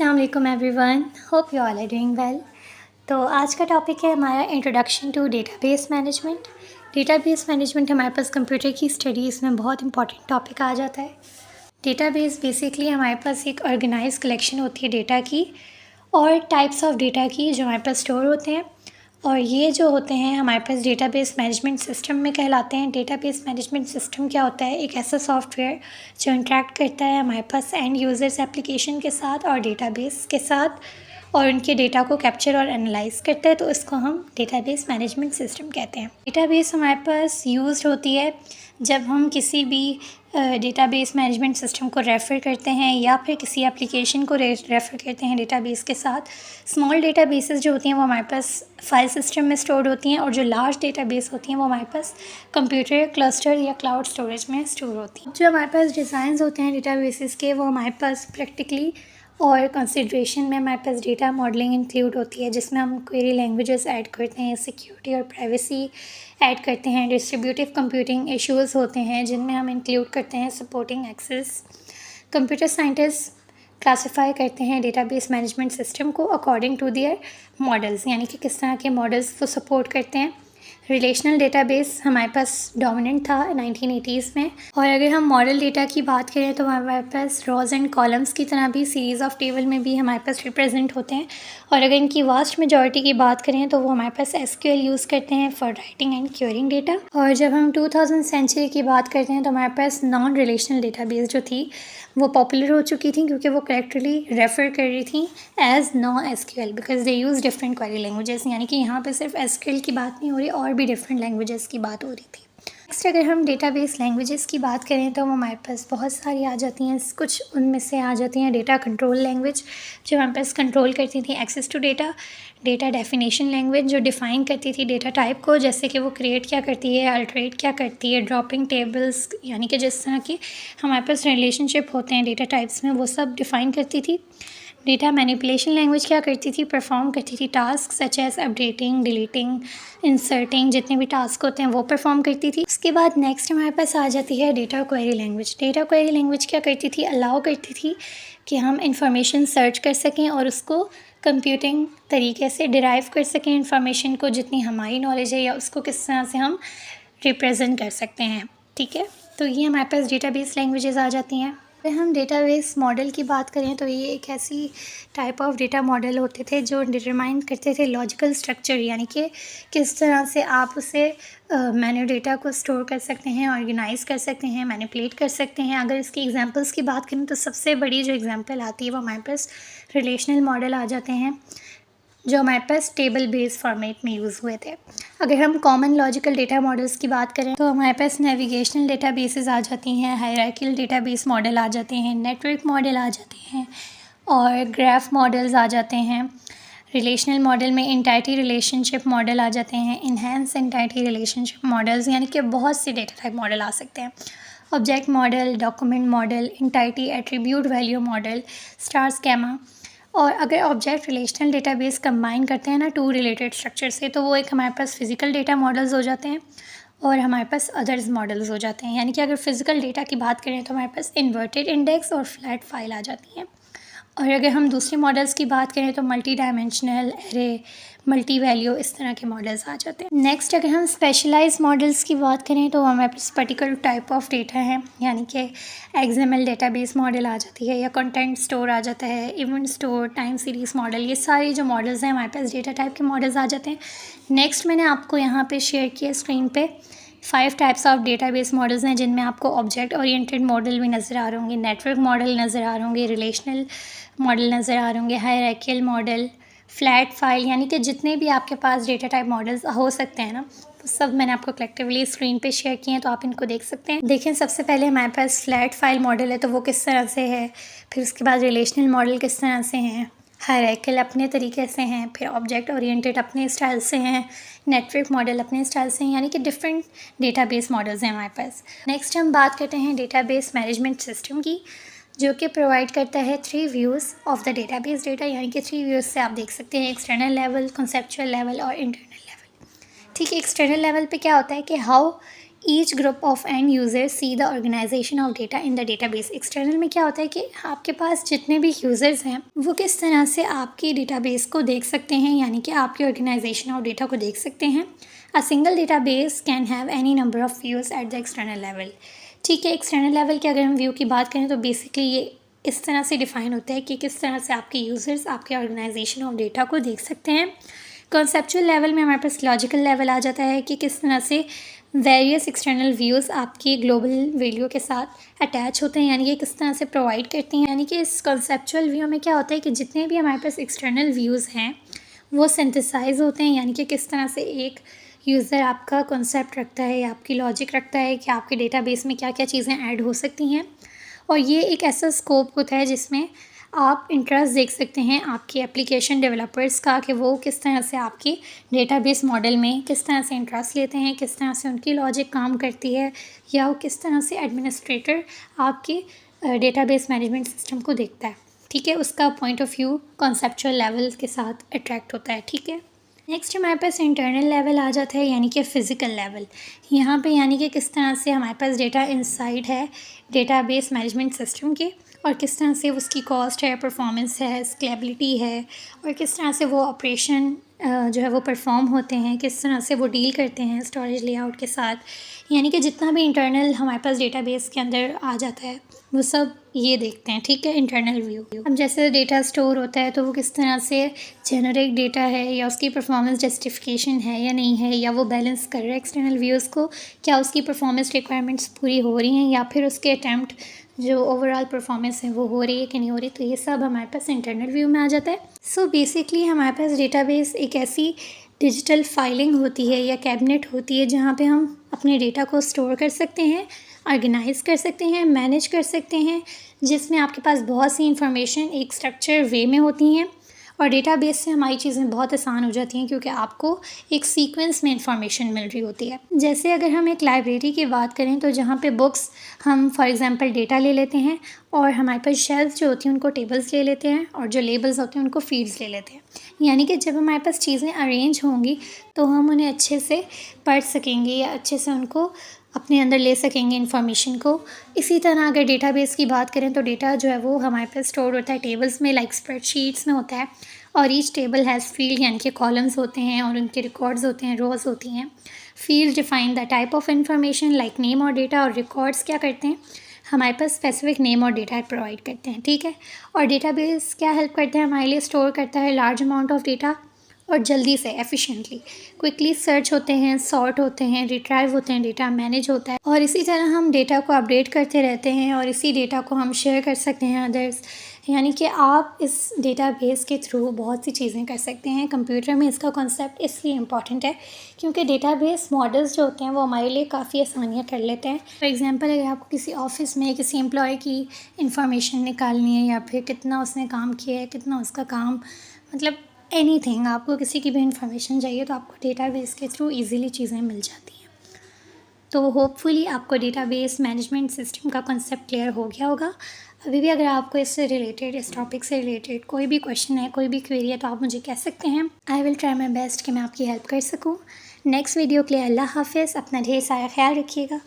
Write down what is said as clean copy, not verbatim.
अस्सलाम वालेकुम everyone, hope you all are doing well. तो आज का टॉपिक है हमारा introduction to database management. Database management हमारे पास कंप्यूटर की स्टडीज़ में बहुत इंपॉर्टेंट टॉपिक आ जाता है। डेटाबेस बेसिकली हमारे पास एक ऑर्गेनाइज कलेक्शन होती है डेटा की और टाइप्स ऑफ डेटा की जो हमारे पास स्टोर होते हैं, और ये जो होते हैं हमारे पास डेटाबेस मैनेजमेंट सिस्टम में कहलाते हैं। डेटाबेस मैनेजमेंट सिस्टम क्या होता है? एक ऐसा सॉफ्टवेयर जो इंटरेक्ट करता है हमारे पास एंड यूज़र्स एप्लीकेशन के साथ और डेटाबेस के साथ, और उनके डेटा को कैप्चर और एनालाइज करता है, तो इसको हम डेटाबेस मैनेजमेंट सिस्टम कहते हैं। डेटाबेस हमारे पास यूज़ होती है जब हम किसी भी डेटाबेस मैनेजमेंट सिस्टम को रेफ़र करते हैं या फिर किसी एप्लीकेशन को रेफ़र करते हैं डेटाबेस के साथ। स्मॉल डेटाबेसेस जो होती हैं वो हमारे पास फाइल सिस्टम में स्टोर्ड होती हैं, और जो लार्ज डेटाबेस होती हैं वो हमारे पास कंप्यूटर क्लस्टर या क्लाउड स्टोरेज में स्टोर होती हैं। जो हमारे पास डिज़ाइंस होते हैं डेटाबेसेस के, वो हमारे पास प्रैक्टिकली और कंसिड्रेशन में हमारे पास डेटा मॉडलिंग इंक्लूड होती है, जिसमें हम क्वेरी लैंग्वेजेस ऐड करते हैं, सिक्योरिटी और प्राइवेसी ऐड करते हैं, डिस्ट्रीब्यूटिव कंप्यूटिंग इश्यूज़ होते हैं जिनमें हम इंक्लूड करते हैं supporting access. Computer scientist classify करते हैं डेटाबेस मैनेजमेंट सिस्टम को अकॉर्डिंग टू देयर मॉडल्स, यानी कि किस तरह के मॉडल्स वो सपोर्ट करते हैं। रिलेशनल डेटाबेस हमारे पास डोमिनेंट था 1980s में, और अगर हम मॉडल डेटा की बात करें तो हमारे पास रॉज एंड कॉलम्स की तरह भी सीरीज़ ऑफ टेबल में भी हमारे पास रिप्रेजेंट होते हैं। और अगर इनकी वास्ट मेजॉरिटी की बात करें तो वो हमारे पास एसक्यूएल यूज़ करते हैं for writing and curing data. और जब हम 2000 सेंचुरी की बात करते हैं तो हमारे पास नॉन रिलेशनल डेटाबेस जो थी वो पॉपुलर हो चुकी थी, क्योंकि वो करेक्टली रेफ़र कर रही थी as no SQL because they use different query languages, यानी कि यहाँ पे सिर्फ एसक्यूएल की बात नहीं हो रही, और भी डिफरेंट लैंग्वेजेस की बात हो रही थी। नेक्स्ट अगर हम डेटाबेस लैंग्वेजेस की बात करें तो हमारे पास बहुत सारी आ जाती हैं। कुछ उनमें से आ जाती हैं डेटा कंट्रोल लैंग्वेज जो हमारे पास कंट्रोल करती थी access to data. Data definition language जो डिफ़ाइन करती थी डेटा टाइप को, जैसे कि वो क्रिएट क्या करती है, अल्टरेट क्या करती है, ड्रॉपिंग टेबल्स, यानी कि जिस तरह की हमारे पास रिलेशनशिप होते हैं डेटा टाइप्स में वो सब डिफ़ाइन करती थी। डेटा मैनिपुलेशन लैंग्वेज क्या करती थी? परफॉर्म करती थी task such as updating, deleting, inserting, जितने भी टास्क होते हैं वो परफॉर्म करती थी। उसके बाद नेक्स्ट हमारे पास आ जाती है data query language. Data query language क्या करती थी? अलाउ करती थी कि हम इंफॉर्मेशन सर्च कर सकें और उसको कंप्यूटिंग तरीके से डिराइव कर सकें इंफॉर्मेशन को, जितनी हमारी नॉलेज है, या उसको किस तरह से हम रिप्रेजेंट कर सकते हैं। ठीक है, तो ये हमारे पास डेटाबेस लैंग्वेजेस आ जाती हैं। अगर हम डेटाबेस मॉडल की बात करें तो ये एक ऐसी टाइप ऑफ डेटा मॉडल होते थे जो डिटरमाइन करते थे लॉजिकल स्ट्रक्चर, यानी कि किस तरह से आप उसे मैन्यू डेटा को स्टोर कर सकते हैं, ऑर्गेनाइज कर सकते हैं, मैनिपुलेट कर सकते हैं। अगर इसकी एग्जांपल्स की बात करें तो सबसे बड़ी जो एग्जांपल आती है वो हमारे पास रिलेशनल मॉडल आ जाते हैं जो हमारे पास टेबल बेस्ड फॉर्मेट में यूज़ हुए थे। अगर हम कॉमन लॉजिकल डेटा मॉडल्स की बात करें तो हमारे पास नेविगेशनल डेटाबेसेस आ जाती हैं, हायरार्किकल डेटाबेस मॉडल आ जाते हैं, नेटवर्क मॉडल आ जाते हैं, और ग्राफ मॉडल्स आ जाते हैं। रिलेशनल मॉडल में एंटाइटी रिलेशनशिप मॉडल आ जाते हैं, इन्हेंस एंटाइटी रिलेशनशिप मॉडल्स, यानी कि बहुत से डेटा टाइप मॉडल आ सकते हैं। Object model, document model, entity attribute value model, star schema. और अगर ऑब्जेक्ट रिलेशनल डेटाबेस कंबाइन करते हैं ना टू रिलेटेड स्ट्रक्चर से, तो वो एक हमारे पास फिजिकल डेटा मॉडल्स हो जाते हैं और हमारे पास अदर्स मॉडल्स हो जाते हैं। यानी कि अगर फिजिकल डेटा की बात करें तो हमारे पास इन्वर्टेड इंडेक्स और फ्लैट फाइल आ जाती हैं। और अगर हम दूसरे मॉडल्स की बात करें तो multi dimensional, array, multi value, इस तरह के मॉडल्स आ जाते हैं। नेक्स्ट अगर हम स्पेशलाइज्ड मॉडल्स की बात करें तो हमारे पास पर्टिकुलर टाइप ऑफ डेटा है, यानी कि एक्सएमएल डेटाबेस मॉडल आ जाती है, या कंटेंट स्टोर आ जाता है, event store, time series model. ये सारी जो मॉडल्स हैं हमारे पास डेटा टाइप के मॉडल्स आ जाते हैं। नेक्स्ट मैंने आपको यहाँ पे शेयर किया स्क्रीन पे 5 टाइप्स ऑफ डेटाबेस मॉडल्स हैं, जिनमें आपको ऑब्जेक्ट ओरिएंटेड मॉडल भी नज़र आ रहे होंगे, नेटवर्क मॉडल नज़र आ रहे होंगे, रिलेशनल मॉडल नज़र आ रहे होंगे, हायरार्किकल मॉडल, फ्लैट फाइल, यानी कि जितने भी आपके पास डेटा टाइप मॉडल्स हो सकते हैं ना, तो सब मैंने आपको कलेक्टिवली स्क्रीन पे शेयर किए हैं, तो आप इनको देख सकते हैं। देखें, सबसे पहले हमारे पास फ्लैट फाइल मॉडल है, तो वो किस तरह से है, फिर उसके बाद रिलेशनल मॉडल किस तरह से हैं, हायरार्किकल अपने तरीके से हैं, फिर ऑब्जेक्ट ओरिएंटेड अपने स्टाइल से हैं, नेटवर्क मॉडल अपने स्टाइल से हैं, यानी कि डिफरेंट डेटाबेस मॉडल्स हैं हमारे पास। नेक्स्ट हम बात करते हैं डेटाबेस मैनेजमेंट सिस्टम की, जो कि प्रोवाइड करता है 3 views of the database data, यानी कि 3 व्यूज़ से आप देख सकते हैं, एक्सटर्नल लेवल, कंसेप्चुअल लेवल और इंटरनल लेवल। ठीक है, एक्सटर्नल लेवल पे क्या होता है कि how each group of end user see the organisation of data in the database. External में क्या होता है कि आपके पास जितने भी यूज़र्स हैं वो किस तरह से आपकी डेटाबेस को देख सकते हैं, यानी कि आपकी ऑर्गेनाइजेशन ऑफ डेटा को देख सकते हैं। A single database can have any number of views at the external level. ठीक है, एक्सटर्नल लेवल की अगर हम व्यू की बात करें तो बेसिकली ये इस तरह से डिफ़ाइन होता है कि किस तरह से आपके यूज़र्स आपके ऑर्गेनाइजेशन ऑफ डेटा को देख सकते हैं। कॉन्सेप्चुअल लेवल में हमारे पास लॉजिकल लेवल आ जाता है कि किस तरह से वेरियस एक्सटर्नल व्यूज़ आपकी ग्लोबल वैल्यू के साथ अटैच होते हैं, यानी कि किस तरह से प्रोवाइड करती हैं। यानी कि इस कॉन्सेप्चुअल व्यू में क्या होता है कि जितने भी हमारे पास एक्सटर्नल व्यूज़ हैं वो सिंथेसाइज होते हैं, यानी कि किस तरह से एक यूज़र आपका कॉन्सेप्ट रखता है या आपकी लॉजिक रखता है कि आपके डेटाबेस में क्या क्या चीज़ें ऐड हो सकती हैं। और ये एक ऐसा स्कोप होता है जिसमें आप इंटरेस्ट देख सकते हैं आपके एप्लीकेशन डेवलपर्स का कि वो किस तरह से आपकी डेटाबेस मॉडल में किस तरह से इंटरेस्ट लेते हैं, किस तरह से उनकी लॉजिक काम करती है, या वो किस तरह से एडमिनिस्ट्रेटर आपके डेटाबेस मैनेजमेंट सिस्टम को देखता है। ठीक है, उसका point of view conceptual level के साथ अट्रैक्ट होता है। ठीक है, नेक्स्ट हमारे पास इंटरनल लेवल आ जाता है, यानी कि फ़िज़िकल लेवल। यहाँ पे यानी कि किस तरह से हमारे पास डेटा इनसाइड है डेटाबेस मैनेजमेंट सिस्टम के, और किस तरह से उसकी कॉस्ट है, परफॉर्मेंस है, स्केलेबिलिटी है, और किस तरह से वो ऑपरेशन जो है वो परफॉर्म होते हैं, किस तरह से वो डील करते हैं स्टोरेज लेआउट के साथ। यानी कि जितना भी इंटरनल हमारे पास डेटाबेस के अंदर आ जाता है वो सब ये देखते हैं। ठीक है, इंटरनल व्यू। अब जैसे डेटा स्टोर होता है तो वो किस तरह से जेनरिक डेटा है, या उसकी परफॉर्मेंस जस्टिफिकेशन है या नहीं है, या वो बैलेंस कर रहा है एक्सटर्नल व्यूज़ को, क्या उसकी परफॉर्मेंस रिक्वायरमेंट्स पूरी हो रही हैं, या फिर उसके अटैम्प्ट जो ओवरऑल परफॉर्मेंस है वो हो रही है कि नहीं हो रही। तो ये सब हमारे पास इंटरनल व्यू में आ जाता है। सो बेसिकली हमारे पास डेटाबेस एक ऐसी डिजिटल फाइलिंग होती है या कैबिनेट होती है जहाँ पे हम अपने डेटा को स्टोर कर सकते हैं, ऑर्गेनाइज कर सकते हैं, मैनेज कर सकते हैं, जिसमें आपके पास बहुत सी इंफॉर्मेशन एक स्ट्रक्चर वे में होती हैं। और डेटाबेस से हमारी चीज़ें बहुत आसान हो जाती हैं क्योंकि आपको एक सीक्वेंस में इंफॉर्मेशन मिल रही होती है। जैसे अगर हम एक लाइब्रेरी की बात करें तो जहाँ पे बुक्स हम फॉर एग्जांपल डेटा ले लेते हैं, और हमारे पास शेल्फ जो होती हैं उनको टेबल्स ले लेते हैं, और जो लेबल्स होते हैं उनको फील्ड्स ले लेते हैं। यानी कि जब हमारे पास चीज़ें अरेंज होंगी तो हम उन्हें अच्छे से पढ़ सकेंगे या अच्छे से उनको अपने अंदर ले सकेंगे इन्फॉर्मेशन को। इसी तरह अगर डेटाबेस की बात करें तो डेटा जो है वो हमारे पास स्टोर होता है टेबल्स में, लाइक स्प्रेडशीट्स में होता है, और ईच टेबल हैज़ फील्ड यानी कि कॉलम्स होते हैं और उनके रिकॉर्ड्स होते हैं, रोज़ होती हैं। Field define the type of information like name और डेटा, और रिकॉर्ड्स क्या करते हैं, हमारे पास स्पेसिफिक नेम और डेटा प्रोवाइड करते हैं। ठीक है, और डेटाबेस क्या हेल्प करता है हमारे लिए, स्टोर करता है लार्ज अमाउंट ऑफ डेटा और जल्दी से एफिशिएंटली क्विकली सर्च होते हैं, सॉर्ट होते हैं, रिट्राइव होते हैं, डेटा मैनेज होता है, और इसी तरह हम डेटा को अपडेट करते रहते हैं और इसी डेटा को हम शेयर कर सकते हैं अदर्स। यानी कि आप इस डेटाबेस के थ्रू बहुत सी चीज़ें कर सकते हैं। कंप्यूटर में इसका कॉन्सेप्ट इसलिए इम्पॉर्टेंट है क्योंकि डेटाबेस मॉडल्स जो होते हैं वो हमारे लिए काफ़ी आसानियाँ कर लेते हैं। फॉर एग्जांपल अगर आपको किसी ऑफिस में किसी एम्प्लॉय की इंफॉर्मेशन निकालनी है, या फिर कितना उसने काम किया है, कितना उसका काम, मतलब एनीथिंग, आपको किसी की भी इंफॉर्मेशन चाहिए तो आपको डेटाबेस के थ्रू इजीली चीज़ें मिल जाती हैं। तो होपफुली आपको डेटाबेस मैनेजमेंट सिस्टम का कॉन्सेप्ट क्लियर हो गया होगा। अभी भी अगर आपको इससे रिलेटेड, इस टॉपिक से रिलेटेड कोई भी क्वेश्चन है, कोई भी क्वेरी है तो आप मुझे कह सकते हैं। I will try my best कि मैं आपकी हेल्प कर सकूँ। नेक्स्ट वीडियो के लिए अल्लाह हाफिज़। अपना ढेर सारा ख्याल रखिएगा।